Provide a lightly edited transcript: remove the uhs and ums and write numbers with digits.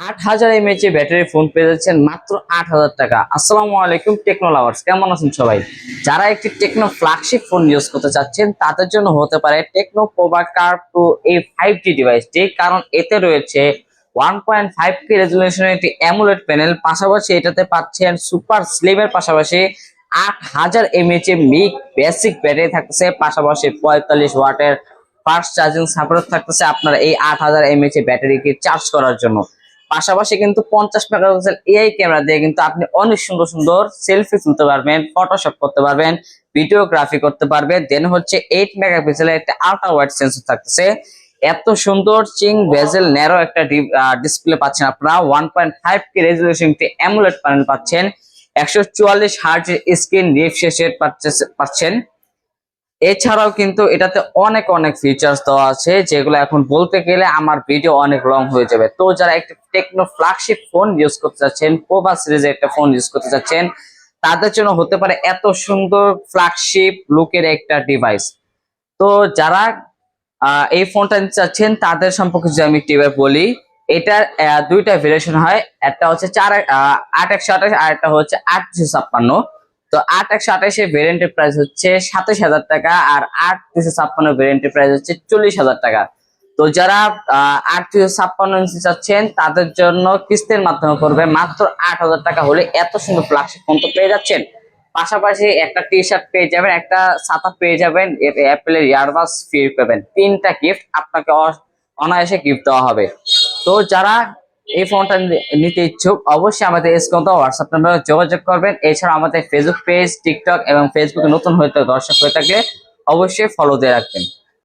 8000 mAh battery phone পেয়ে যাচ্ছেন মাত্র 8000 টাকা। আসসালামু আলাইকুম টেকনো লাভার্স, কেমন আছেন সবাই? যারা একটি টেকনো ফ্ল্যাগশিপ ফোন ইউজ করতে চাচ্ছেন তাদের জন্য হতে পারে টেকনো পোভা কার্ভ 2 এই 5G ডিভাইসটি, কারণ এতে রয়েছে 1.5K রেজুলেশনের একটি অ্যামোলেড প্যানেল, পাশাপাশি এটাতে পাচ্ছেন সুপার স্লিমের পাশাপাশি 8000 mAh মিক বেসিক ব্যাটারি থাকতেছে, পাশাপাশি 45 ওয়াটের ফাস্ট চার্জিং সাপোর্ট থাকতেছে আপনার এই 8000 mAh ব্যাটারিকে চার্জ করার জন্য। পাশাপাশি কিন্তু 50 মেগাপিক্সেল এআই ক্যামেরা দিয়ে কিন্তু আপনি অনেক সুন্দর সুন্দর সেলফি তুলতে পারবেন, ফটোশপ করতে পারবেন, ভিডিওগ্রাফি করতে পারবেন। দেন হচ্ছে 8 মেগাপিক্সেলের একটা আল্ট্রা ওয়াইড সেন্সর থাকতেছে। এত সুন্দর চিং বেজেল ন্যারো একটা ডিসপ্লে পাচ্ছেন আপনারা, 1.5K রেজুলেশন অ্যামোলেড প্যানেল পাচ্ছেন, 144 হার্টজ স্ক্রিন রিফ্রেশ রেট পাচ্ছেন। এছাড়াও কিন্তু এটাতে অনেক অনেক ফিচার্স দেওয়া আছে, যেগুলো এখন বলতে গেলে আমার ভিডিও অনেক লং হয়ে যাবে। তো যারা একটা টেকনো ফ্ল্যাগশিপ ফোন ইউজ করতে চাচ্ছেন, পোভা সিরিজের একটা ফোন ইউজ করতে চাচ্ছেন, তাদের জন্য হতে পারে এত সুন্দর ফ্ল্যাগশিপ লুকের একটা ডিভাইস। তো যারা এই ফোনটা নিতে চাচ্ছেন তাদের সম্পর্কে যদি আমি একটু বলি, এটার দুইটা ভেরিয়েশন হয়, একটা হচ্ছে 8 128 আর একটা হচ্ছে 8 256। তো 8 128 ভেরিয়েন্টের প্রাইস হচ্ছে 27,000 টাকা, আর 8 256 ভেরিয়েন্টের প্রাইস হচ্ছে 40,000 টাকা। তো যারা 8 256 নিতে চাচ্ছেন তাদের জন্য কিস্তির মাধ্যমে করবে মাত্র 8,000 টাকা হলে এত সুন্দর ফ্ল্যাগশিপ ফোন তো পেয়ে যাচ্ছেন। পাশাপাশি একটা টি শার্ট পেয়ে যাবেন, একটা ছাতা পেয়ে যাবেন, অ্যাপেলের ইয়ারবাস ফ্রি পাবেন। 3টা গিফট আপনাকে অনায়াসে গিফট দেওয়া হবে। তো যারা এই ফোনটা নিতে ইচ্ছুক অবশ্যই আমাদের স্ক্রিনে দেওয়া হোয়াটসঅ্যাপ নাম্বারে যোগাযোগ করবেন। এছাড়া আমাদের ফেসবুক পেজ, টিকটক এবং ফেসবুকে নতুন দর্শক হয়ে থাকলে অবশ্যই ফলো দিয়ে রাখবেন।